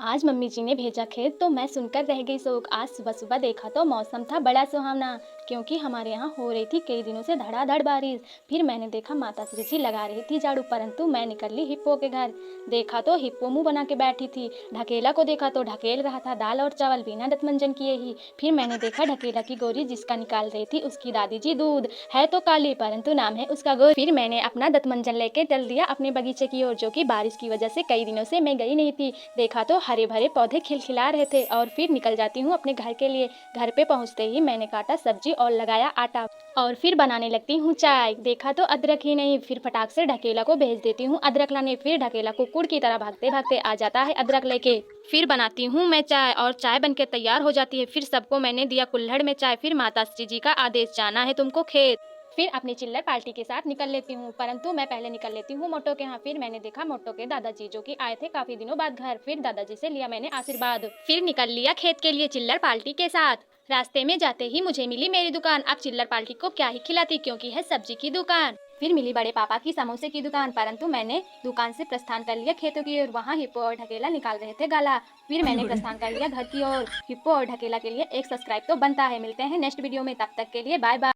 आज मम्मी जी ने भेजा खेत तो मैं सुनकर रह गई शौक। आज सुबह सुबह देखा तो मौसम था बड़ा सुहावना, क्योंकि हमारे यहाँ हो रही थी कई दिनों से धड़ाधड़ बारिश। फिर मैंने देखा माता श्री जी लगा रही थी झाड़ू, परंतु मैं निकल ली हिप्पो के घर। देखा तो हिप्पो मुंह बना के बैठी थी। ढकेला को देखा तो ढकेल रहा था दाल और चावल बिना दतमंजन किए ही। फिर मैंने देखा ढकेला की गोरी जिसका निकाल रही थी उसकी दादी जी दूध। है तो काली परंतु नाम है उसका गोरी। फिर मैंने अपना दतमंजन लेके चल दिया अपने बगीचे की ओर, जो कि बारिश की वजह से कई दिनों से मैं गई नहीं थी। देखा तो हरे भरे पौधे खिलखिला रहे थे और फिर निकल जाती हूँ अपने घर के लिए। घर पे पहुँचते ही मैंने काटा सब्जी और लगाया आटा और फिर बनाने लगती हूँ चाय। देखा तो अदरक ही नहीं, फिर फटाक से ढकेला को भेज देती हूँ अदरक लाने। फिर ढकेला कुक्कुड़ की तरह भागते भागते आ जाता है अदरक लेके। फिर बनाती हूँ मैं चाय और चाय बनके तैयार हो जाती है। फिर सबको मैंने दिया कुल्हड़ में चाय। फिर माता श्री जी का आदेश, जाना है तुमको खेत। फिर अपनी चिल्लर पार्टी के साथ निकल लेती हूँ, परंतु मैं पहले निकल लेती हूँ मोटो के यहाँ। फिर मैंने देखा मोटो के दादाजी जो कि आए थे काफी दिनों बाद घर। फिर दादाजी से लिया मैंने आशीर्वाद। फिर निकल लिया खेत के लिए चिल्लर पार्टी के साथ। रास्ते में जाते ही मुझे मिली मेरी दुकान। अब चिल्लर पार्टी को क्या ही खिलाती, क्योंकि है सब्जी की दुकान। फिर मिली बड़े पापा की समोसे की दुकान, परंतु मैंने दुकान से प्रस्थान कर लिया खेतों की ओर। वहाँ हिप्पो और ढकेला निकाल रहे थे गाला। फिर मैंने प्रस्थान कर लिया घर की ओर। हिप्पो और ढकेला के लिए एक सब्सक्राइब तो बनता है। मिलते हैं नेक्स्ट वीडियो में, तब तक के लिए बाय बाय।